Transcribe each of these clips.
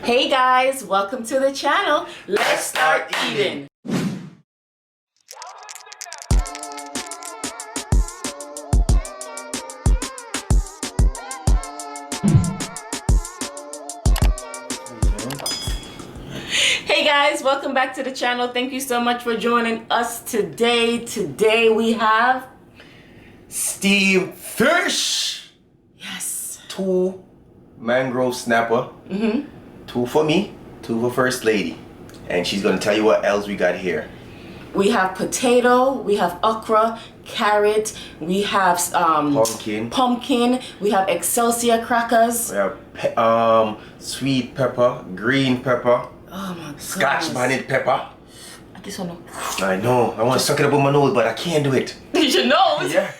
Hey guys, welcome to the channel. Let's start eating. Hey guys, welcome back to the channel. Thank you so much for joining us today. Today we have steamed fish. Yes. 2 mangrove snapper. 2 for me, 2 for First Lady. And she's gonna tell you what else we got here. We have potato, we have okra, carrot, we have pumpkin, we have Excelsior crackers. We have sweet pepper, green pepper, oh my god, Scotch bonnet pepper. This one. I know, I want to suck it up with my nose, but I can't do it. Your nose? Yeah.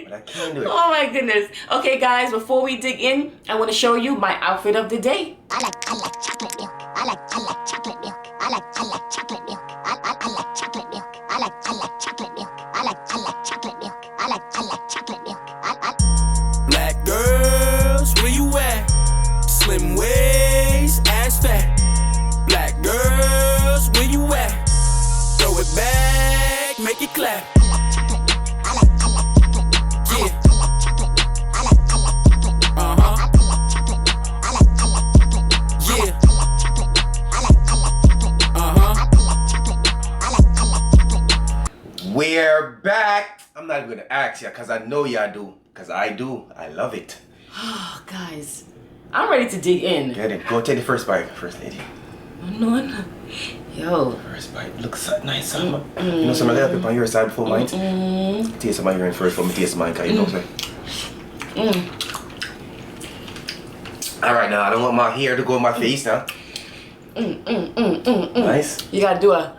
But I can't do it. Oh my goodness. Okay guys, before we dig in, I want to show you my outfit of the day. I like chocolate milk. I like chocolate milk. I like chocolate milk. I like chocolate milk. I like chocolate milk. I like chocolate milk. I like chocolate milk. Black girls, where you at? Slim waist, ass fat. Black girls, where you at? Throw it back, make it clap. We're back. I'm not gonna ask ya because I know y'all do. Because I do. I love it. Oh guys, I'm ready to dig in. Get it. Go take the first bite, First Lady. No. Yo. First bite. Looks so nice. You know some of that people on your side before mine? Taste some of your first for me taste mine because you know what I'm saying? Alright now, I don't want my hair to go in my face now. Nice. You gotta do a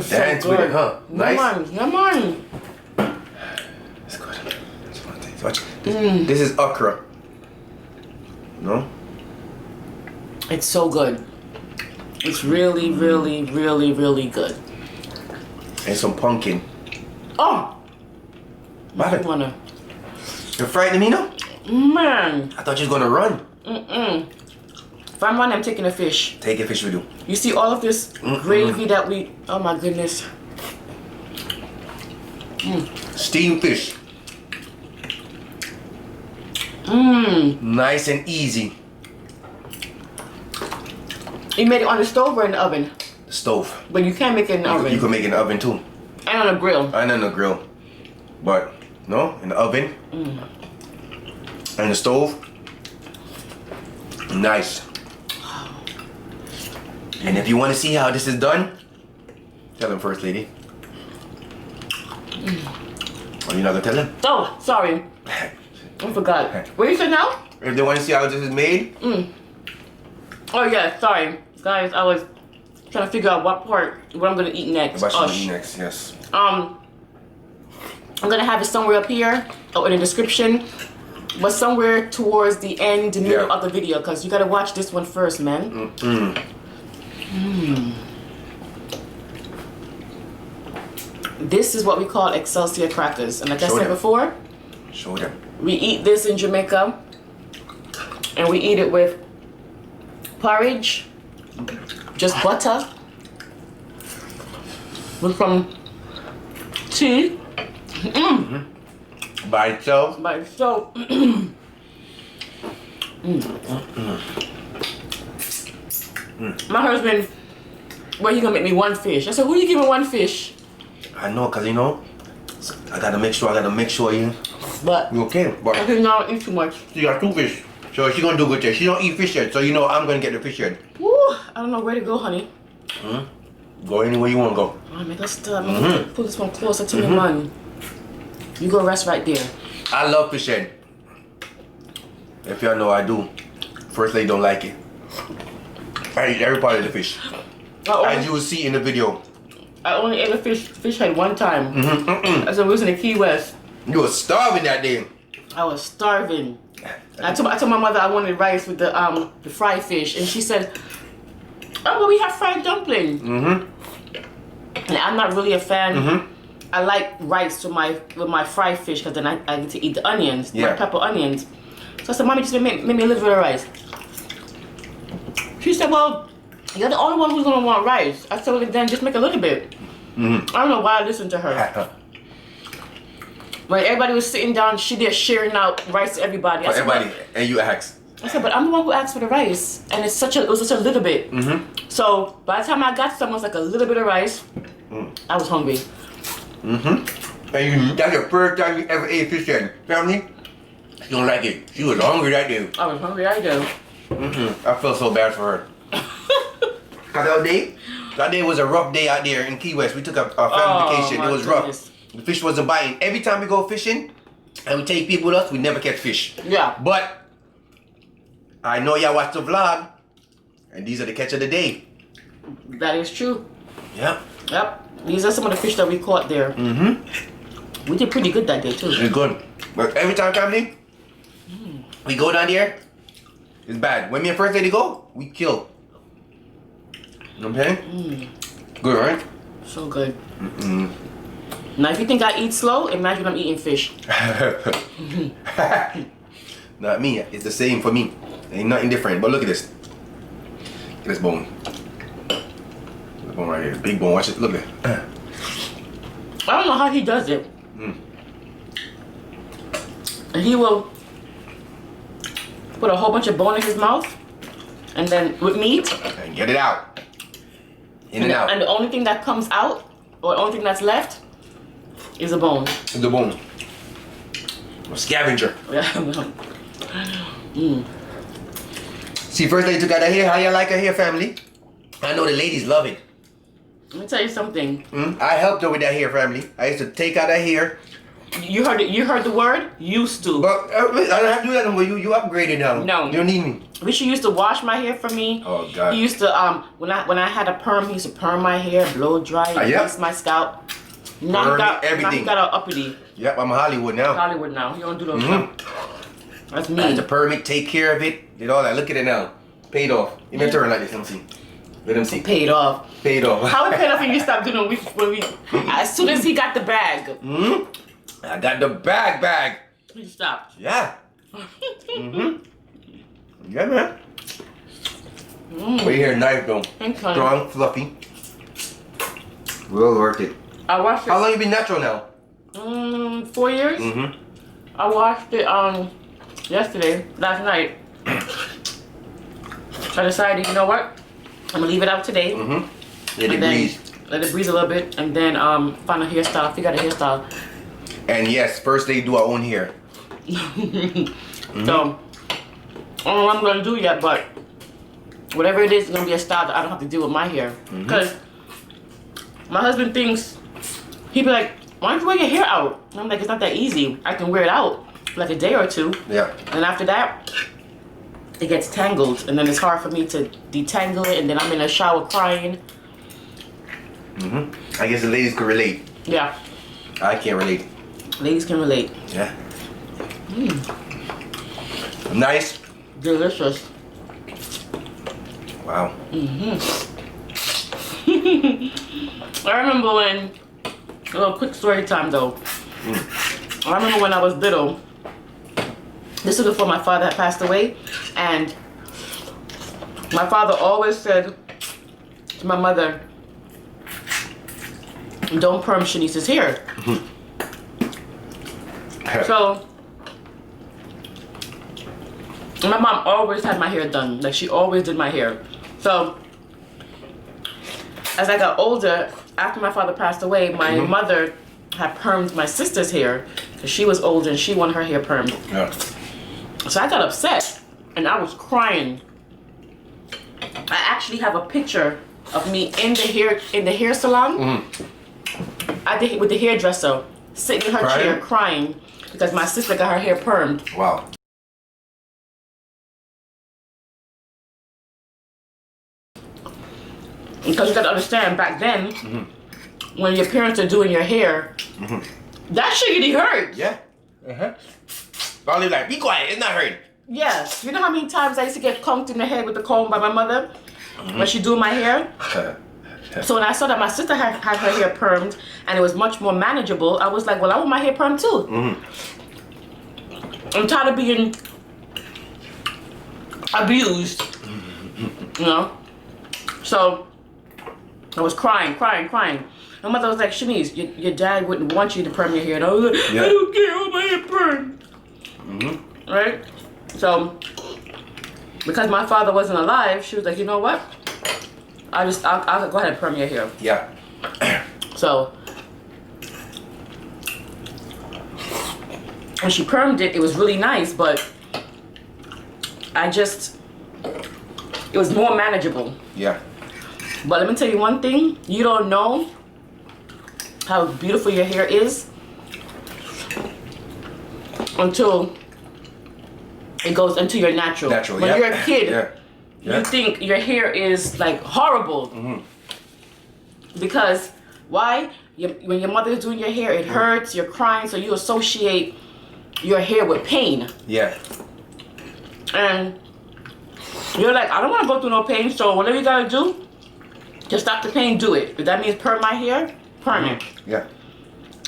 dance with it, huh? Nice. Come on. It's good. Watch. This is okra. No? It's so good. It's really, really, really, really good. And some pumpkin. Oh! What? You're frightening me now? Man. I thought you was gonna run. If I'm running, I'm taking a fish. Take a fish with you. You see all of this gravy that we... Oh my goodness. Steamed fish. Nice and easy. You made it on the stove or in the oven? The stove. But you can't make it in the oven. You can make it in the oven too. And on a grill. And on the grill. But, no, in the oven. And the stove. Nice. And if you want to see how this is done, tell them, First Lady. Or you're not gonna tell them? Oh, sorry. I forgot. What you said now? If they want to see how this is made. Oh yeah, sorry. Guys, I was trying to figure out what I'm gonna eat next. What should we eat next, yes. I'm gonna have it somewhere up here or in the description. But somewhere towards the end, the middle of the video, because you gotta watch this one first, man. This is what we call Excelsior crackers, and like I said before, show them. We eat this in Jamaica, and we eat it with porridge, just butter, with some tea. By itself. By itself. My husband, well, he gonna make me one fish. I said, who you giving one fish? I know, cause you know, I gotta make sure you. But you okay? But I did not eat too much. She got 2 fish, so she gonna do good there. She don't eat fish yet, so you know I'm gonna get the fish yet. Woo! I don't know where to go, honey. Go anywhere you wanna go. Oh, make us stop. Pull this one closer to me, man. You go rest right there. I love fish head. If y'all know I do. First Lady don't like it. I eat every part of the fish. As you will see in the video. I only ate a fish head one time. As I was in the Key West. You were starving that day. I was starving. I told my mother I wanted rice with the fried fish, and she said, "Oh, but we have fried dumpling." And I'm not really a fan I like rice with my fried fish because then I get to eat the onions, my pepper onions. So I said, Mommy, just make me a little bit of rice. She said, well, you're the only one who's gonna want rice. I said, well, then just make a little bit. I don't know why I listened to her. When everybody was sitting down, she did sharing out rice to everybody. For everybody, and you asked. I said, but I'm the one who asked for the rice, and it was such a little bit. So by the time I got to someone like a little bit of rice, I was hungry. And that's the first time you ever ate fish then, family? She don't like it. She was hungry that day. I was hungry, I do. I feel so bad for her. Cause that day was a rough day out there in Key West. We took a family vacation. It was rough. The fish wasn't biting. Every time we go fishing and we take people with us, we never catch fish. Yeah. But I know y'all watch the vlog, and these are the catch of the day. That is true. Yep. These are some of the fish that we caught there. We did pretty good that day too. It's good. But every time, family, we go down there, it's bad. When me and first lady go, we kill. You know what I'm saying? Good, right? So good. Now, if you think I eat slow, imagine I'm eating fish. Not me. It's the same for me. Ain't nothing different. But look at this. Look at this bone. This bone right here. Big bone. Watch it. Look at it. I don't know how he does it. And he will put a whole bunch of bone in his mouth, and then with meat. And get it out. In and out. And the only thing that comes out, or the only thing that's left, is a bone. The bone. A scavenger. See, first lady took out her hair. How y'all like her hair, family? I know the ladies love it. Let me tell you something. I helped her with that hair, family. I used to take out her hair. You heard it. You heard the word used to. But I don't have to do that no more. You upgraded now. No. You don't need me. Richard used to wash my hair for me. Oh God. He used to when I had a perm, he used to perm my hair, blow dry, grease my scalp. Now he got everything. Now he got an uppity. Yep, I'm Hollywood now. Hollywood now. He don't do those stuff. That's me. I had to perm it, take care of it, did all that. Look at it now. Paid off. Even turn like this. Let them see. Let them see. Paid off. Paid off. How it paid off when you stopped doing it when we as soon as he got the bag. I got the bag. He stopped. Yeah. Yeah, man. Wait here, knife though. Strong, fluffy. Well worth it. I washed it. How long you been natural now? 4 years. I washed it last night. I decided, you know what? I'm gonna leave it out today. Let it breathe. Let it breathe a little bit, and then find a hairstyle. Figure out a hairstyle. And yes, first they do our own hair. So I don't know what I'm gonna do yet, but whatever it is, it's gonna be a style that I don't have to deal with my hair. Because my husband thinks, he'd be like, why don't you wear your hair out? And I'm like, it's not that easy. I can wear it out for like a day or two. Yeah. And after that, it gets tangled, and then it's hard for me to detangle it, and then I'm in the shower crying. I guess the ladies could relate. Yeah. I can't relate. Ladies can relate. Yeah. Nice. Delicious. Wow. I remember when, a little quick story time though. I remember when I was little, this was before my father had passed away, and my father always said to my mother, don't perm Shanice's hair. So, my mom always had my hair done. Like, she always did my hair. So, as I got older, after my father passed away, my mother had permed my sister's hair because she was older and she wanted her hair permed. Yeah. So I got upset and I was crying. I actually have a picture of me in the hair salon. I did with the hairdresser sitting in her chair crying because my sister got her hair permed. Wow. Because you got to understand, back then, when your parents are doing your hair, that shit really hurt. Yeah. Probably like, be quiet, it's not hurt. Yes. You know how many times I used to get combed in the head with the comb by my mother when she do my hair? So when I saw that my sister had her hair permed and it was much more manageable, I was like, well, I want my hair permed too. I'm tired of being abused, you know? So I was crying. My mother was like, Shanice, your dad wouldn't want you to perm your hair. And I was like, I don't care, I want my hair permed. Right? So, because my father wasn't alive, she was like, you know what? I'll go ahead and perm your hair. Yeah. So, when she permed it, it was really nice, but it was more manageable. Yeah. But let me tell you one thing, you don't know how beautiful your hair is until it goes into your natural. When you're a kid, you think your hair is like horrible. Because why? When your mother is doing your hair, it hurts, you're crying, so you associate your hair with pain. Yeah. And you're like, I don't want to go through no pain, so whatever you gotta do to stop the pain, do it. If that means perm my hair, perm it. Yeah.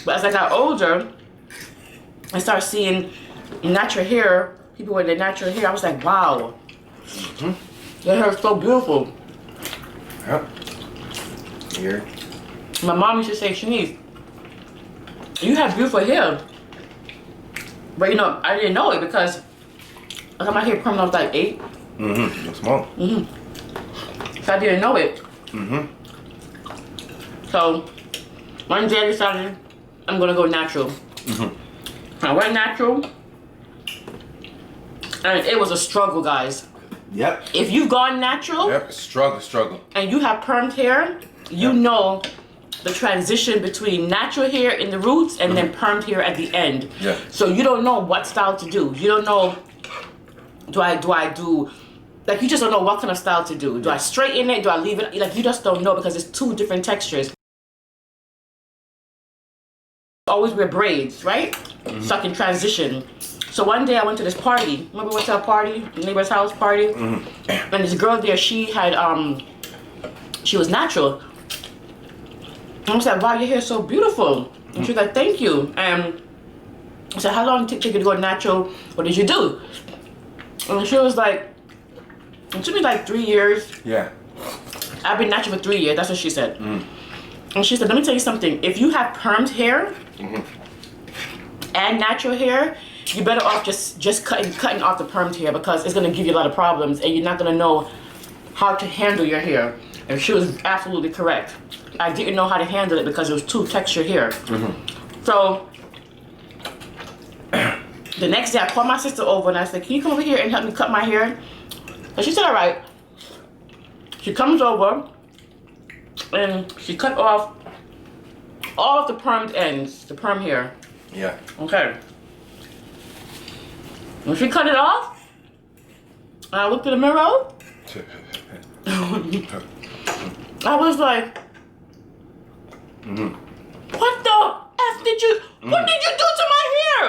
But as I got older, I started seeing natural hair, people with their natural hair. I was like, wow, their hair is so beautiful. Yeah. Here. My mom used to say, Shanice, you have beautiful hair. But you know, I didn't know it because I got my hair permed when I was like 8. You're small. So I didn't know it. So one day I decided I'm gonna go natural. I went natural, and it was a struggle, guys. Yep. If you've gone natural, struggle, and you have permed hair, you know the transition between natural hair in the roots and then permed hair at the end. Yeah. So you don't know what style to do. You don't know, do I do, like you just don't know what kind of style to do. Do I straighten it? Do I leave it? Like you just don't know because it's 2 different textures. Always wear braids, right? So I can transition. So one day I went to this party. Remember we went to a party, neighbor's house party? And this girl there, she had, she was natural. And I was like, wow, your hair is so beautiful. And she was like, thank you. And I said, how long did it take you to go natural? What did you do? And she was like, it took me like 3 years. Yeah. I've been natural for 3 years. That's what she said. And she said, let me tell you something. If you have permed hair and natural hair, you're better off just cutting off the permed hair because it's going to give you a lot of problems and you're not going to know how to handle your hair. And she was absolutely correct. I didn't know how to handle it because it was 2 textured hair. So the next day I called my sister over and I said, can you come over here and help me cut my hair? And she said, all right. She comes over and she cut off all of the permed ends, the perm hair. Yeah. Okay. When she cut it off, I looked in the mirror. I was like, what the F did you, what did you do to my hair?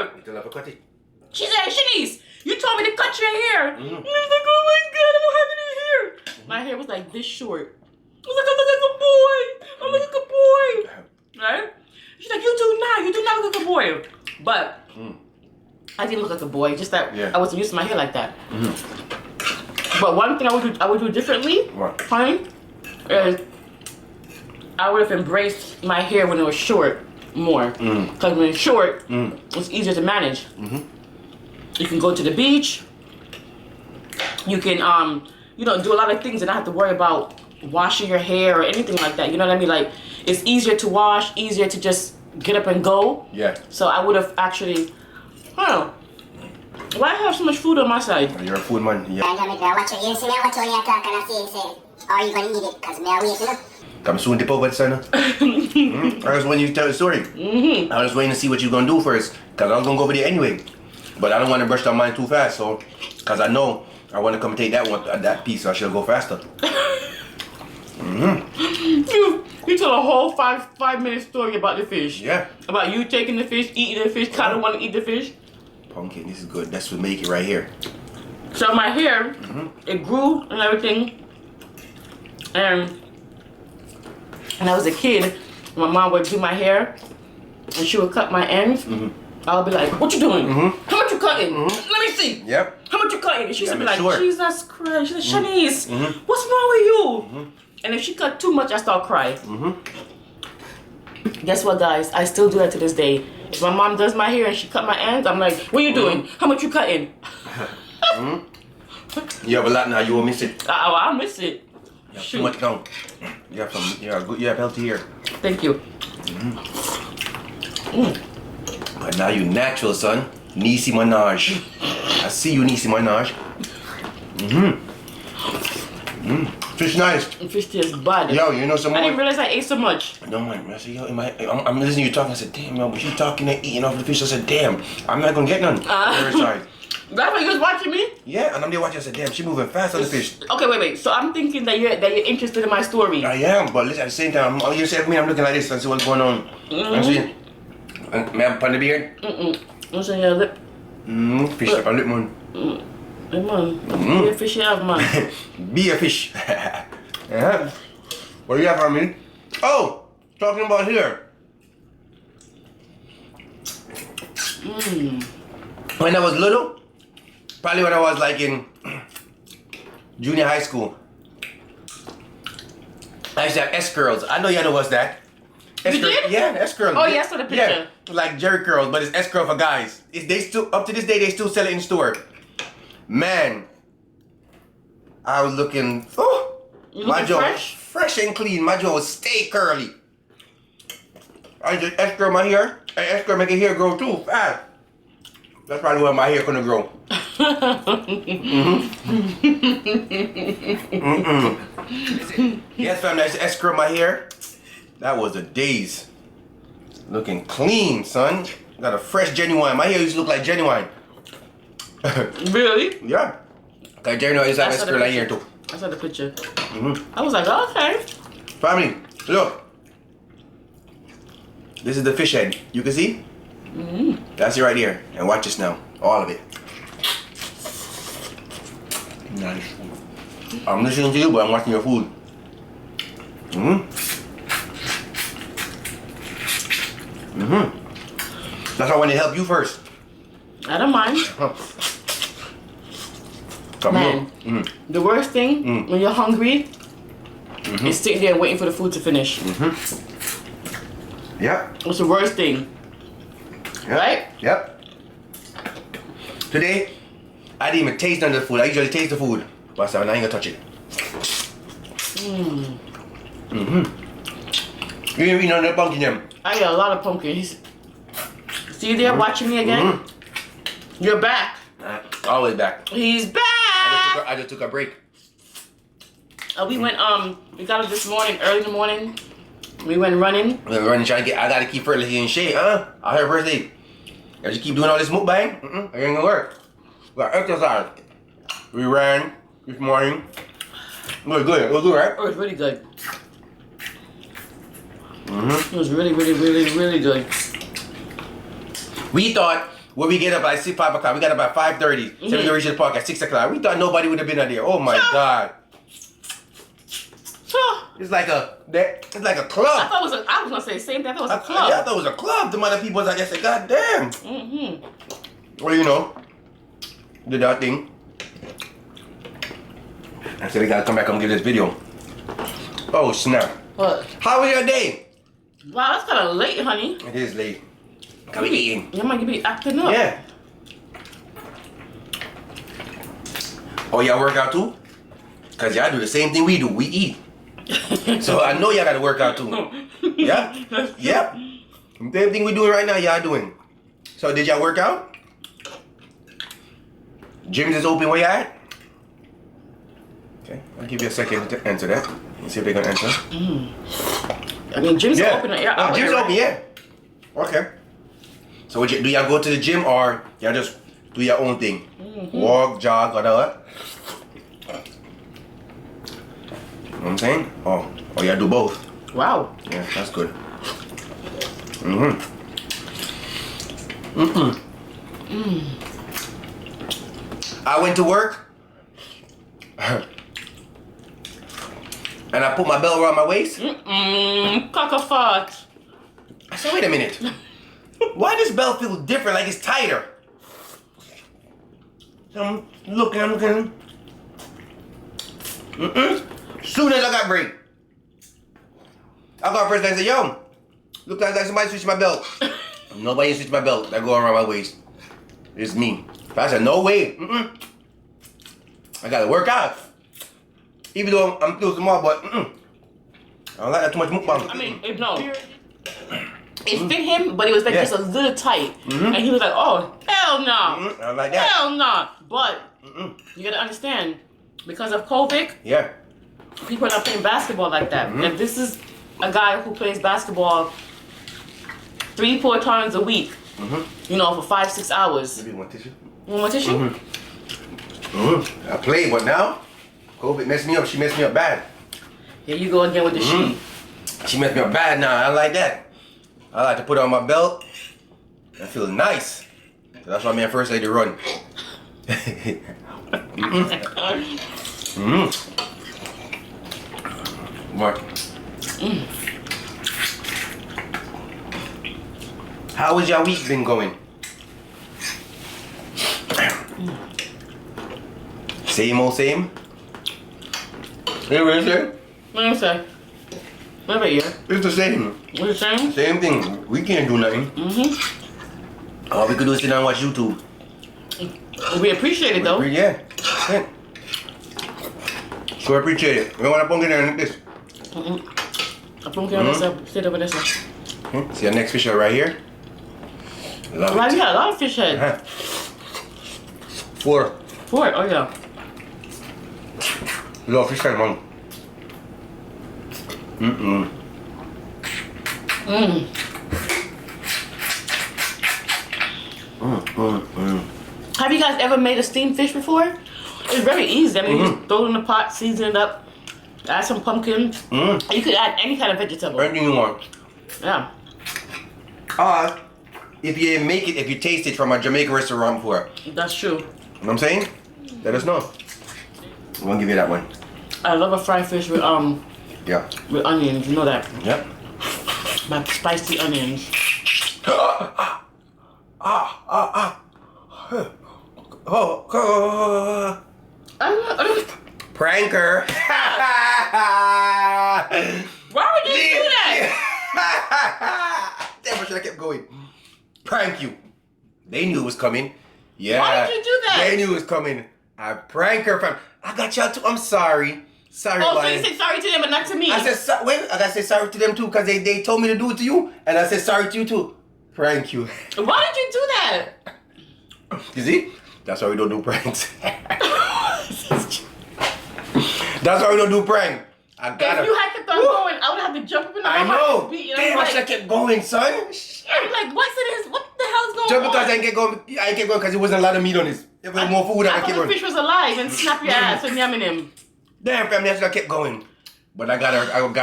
She said, Shanice, you told me to cut your hair. And I was like, oh my God, I don't have any hair. My hair was like this short. I was like, I look like a boy. I look like a boy. Right? She's like, you do not look like a boy. But I didn't look like a boy, just that I wasn't used to my hair like that. But one thing I would do differently, honey, is I would have embraced my hair when it was short more. Because when it's short, it's easier to manage. You can go to the beach. You can, do a lot of things and not have to worry about washing your hair or anything like that. You know what I mean? Like, it's easier to wash, easier to just get up and go. Yeah. So I would have actually, I don't know. Why have so much food on my side? You're a food man. Yeah. I'm gonna watch you. You see me watch you talk and I say, are you gonna eat it? Cause me I wait, you know. Come soon, dip over, son. I was waiting you to tell the story. I was waiting to see what you're gonna do first, cause I was gonna go over there anyway. But I don't want to brush down mine too fast, so, cause I know I want to come take that one, that piece, so I should go faster. You told a whole five minute story about the fish. Yeah. About you taking the fish, eating the fish, kind of want to eat the fish. Pumpkin, this is good. That's what make it right here. So my hair, it grew and everything, and when I was a kid, my mom would do my hair and she would cut my ends. I'll be like, what you doing? How much you cutting? Let me see. Yep. How much you cutting? And she used to be like, sure. Jesus Christ. She's like, Shanice, what's wrong with you? And if she cut too much, I start crying. Guess what, guys? I still do that to this day. If my mom does my hair and she cut my ends, I'm like, what you doing? How much you cutting? You have a lot now. You will miss it. I'll miss it. You have too much now. You have some. You have good. You have healthy hair. Thank you. But now you natural, son. Niecy Minaj. I see you, Niecy Minaj. Fish nice. Fish tastes bad. Yo, you know some I more? didn't realize I ate so much. No man, I said, yo, I'm listening to you talking. I said, damn, yo, but she talking and eating off the fish. I said, damn, I'm not gonna get none. Very sorry. That's why you was watching me? Yeah, and I'm there watching. I said, damn, she moving fast on the fish. Okay, wait. So I'm thinking that you're interested in my story. I am, but listen, at the same time, you said me, I'm looking like this and see what's going on. I'm seeing. May I pun the beard? What's on your lip? Fish up a lip, man. Hey, man. Be a fish you have, man. Be a fish. Yeah. What do you have for me? Oh, talking about here. When I was little, probably when I was like in junior high school, I used to have S curls. I know y'all know what's that. You did? Yeah, S curls. Oh, yeah, I saw the picture. Yeah, like Jerry curls, but it's S curl for guys. They still up to this day they still sell it in store. Man, I was looking. Oh, You my looking jaw fresh? fresh and clean. My jaw was stay curly. I just S curl my hair. And S curl make your hair grow too fast. That's probably where my hair gonna grow. Yes, fam, that's S curl my hair. That was the days. Looking clean, son. Got a fresh genuine. My hair used to look like genuine. Really? Yeah. Cause Jerry used to have S curl like hair too. I saw the picture. I was like, okay. Family, look. This is the fish head. You can see? That's it right here. And watch this now. All of it. Nice. I'm listening to you, but I'm watching your food. That's why I want to help you first. I don't mind. Come Man, on. the worst thing when you're hungry is sitting there waiting for the food to finish. Yep. It's the worst thing. Yep. Right? Yep. Today, I didn't even taste none of the food. I usually taste the food. But I said, I ain't gonna touch it. You didn't eat none of the pumpkin them. I got a lot of pumpkins. See you there watching me again? You're back. Always back. He's back. I just took a break. We went we got up this morning, early in the morning. We went running. We were running trying to get. I gotta keep fertility in shape, huh? I heard first aid. I just keep doing all this mukbang. It ain't gonna work. We got exercise. We ran this morning. It was good. It was good, right? It was really good. It was really, really, really, really good. We thought when we get up at 5 o'clock, we got up at 5:30. So we reach the park at 6 o'clock. We thought nobody would have been out there. Oh my God. It's like a club. I was gonna say the same thing. I thought it was a club. Yeah, I thought it was a club. The amount of people was like, I said, God damn. Well, you know, did that thing. I said, we gotta come back and give this video. Oh, snap. What? How was your day? Wow, that's kind of late, honey. It is late. Can we eating? You might be acting up. Yeah. Oh, y'all work out too? Because y'all do the same thing we do. We eat. So I know y'all got to work out too. Yeah? Yep. Same thing we doing right now, y'all doing. So did y'all work out? Gyms is open where you at? Okay, I'll give you a second to answer that. Let's see if they're going to answer. I mean, gyms are open. Gyms open, yeah. Okay. So do y'all go to the gym or y'all just do your own thing? Walk, jog, whatever. You know what I'm saying? Oh, y'all do both. Wow. Yeah, that's good. I went to work. And and I put my belt around my waist. Cockafart. I said, wait a minute. Why does belt feel different, like it's tighter? So I'm looking. Soon as I got break, I got first and said, yo, look like somebody switched my belt. Nobody switched my belt. I go around my waist. It's me. I said, no way. I gotta work out. Even though I'm still small, but I don't like that too much mukbang. I mean, it fit him, but it was like just a little tight. And he was like, oh, hell no. I don't like that. Hell no. But you gotta understand, because of COVID, people are not playing basketball like that. And this is a guy who plays basketball 3-4 times a week. You know, for 5-6 hours. Maybe one tissue. You want more tissue? I played, but now COVID messed me up. She messed me up bad. Here you go again with the she. She messed me up bad now. I like that. I like to put on my belt. I feel nice. So that's why me at first I had to run. What? How has your week been going? Same old same? Hey, what is it? What do you say? What about you? It's the same. What's the same? Same thing. We can't do nothing. All we could do is sit down and watch YouTube. We appreciate it though. Yeah. So I appreciate it. We want to pumpkin and this. A pumpkin on this side. Sit over this side. See our next fish right here? Love Right, it. we got a lot of fish head. 4. 4, oh yeah. Love fish head, man. Have you guys ever made a steamed fish before? It's very easy. I mean, you just throw it in the pot, season it up, add some pumpkin. You could add any kind of vegetable. Anything you want. Yeah. If you make it, if you taste it from a Jamaican restaurant before. That's true. You know what I'm saying? Let us know. I'm gonna give you that one. I love a fried fish with Yeah. with onions. You know that? Yep. My spicy onions. Pranker. Why would you do that? Damn, I should have kept going. Prank you. They knew it was coming. Yeah. Why did you do that? They knew it was coming. I prank her from. I got y'all too. I'm sorry. Sorry, Oh, so buddy. you said sorry to them, but not to me. I said, wait, I gotta say sorry to them too, because they told me to do it to you, and I said sorry to you too. Prank you. Why did you do that? You see? That's why we don't do pranks. That's why we don't do prank. I gotta. If you had kept on going, I would have to jump up in the I know. Beat, Damn, I should have kept going, son. I'm like, what the hell's going Just on? because I ain't kept going because there wasn't a lot of meat on this. There was more food, I I thought kept the going. fish was alive and snap your ass and yamming him. Damn, family, I should have kept going. But I got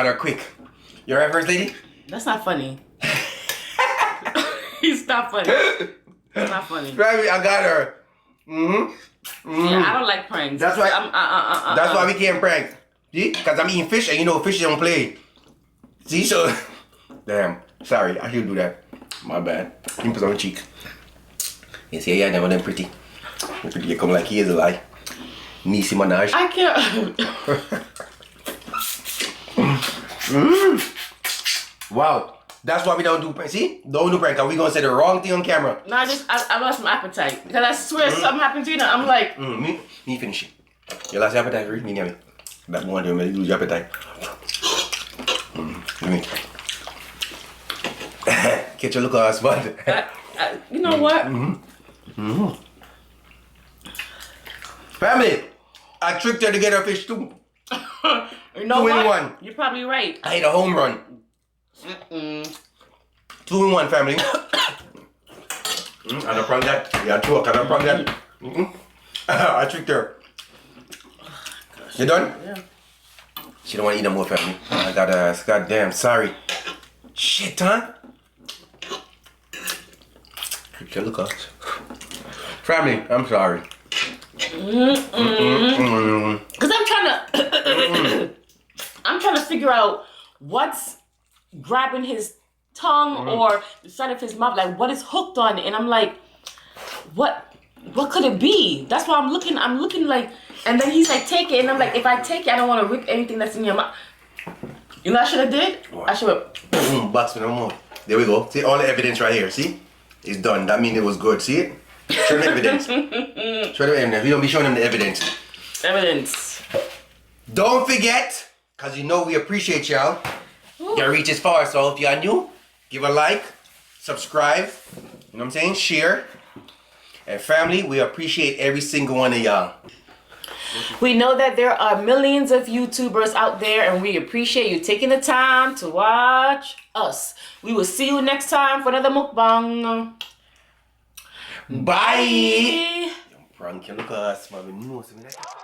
her quick. You alright, first lady? That's not funny. It's not funny. It's not funny. Family, I got her. Yeah, I don't like pranks. That's why. That's why we can't prank. See? Because I'm eating fish and you know fish don't play. See? So. Damn. Sorry, I should do that. My bad. Pimples on the cheek. You see, yeah, never them pretty. Pretty, you come like he is a lie. Nisi Minaj. I can't. Wow. That's why we don't do prank. See? Don't do prank. Cause we gonna say the wrong thing on camera. No, I lost some appetite. Because I swear something happened to you. I'm like. Me finish it. Your last appetite for me, Nyami. That one day, lose your appetite. Me. Get your look on spot. You know what? Family, I tricked her to get her fish too. You know 2 in what? 1. You're probably right. I hit a home run. 2 in 1, family. And I prong that. Yeah, 2. Can I prong that? I tricked her. You done? Yeah. She don't want to eat no more, family. I got goddamn sorry. Shit, huh? Look out. Family, I'm sorry. Because I'm trying figure out what's grabbing his tongue or the side of his mouth, like what is hooked on it. And I'm like, what could it be? That's why I'm looking like, and then he's like, take it. And I'm like, if I take it, I don't want to rip anything that's in your mouth. You know what I should have did? What? I should have. Box no more. There we go. See all the evidence right here. See? It's done. That means it was good. See it? Show them the evidence. Show them the evidence. We don't be showing them the evidence. Evidence. Don't forget, because you know we appreciate y'all. Your reach is far, so if y'all new, give a like, subscribe, you know what I'm saying? Share. And family, we appreciate every single one of y'all. We know that there are millions of YouTubers out there, and we appreciate you taking the time to watch us. We will see you next time for another mukbang. Bye. Bye.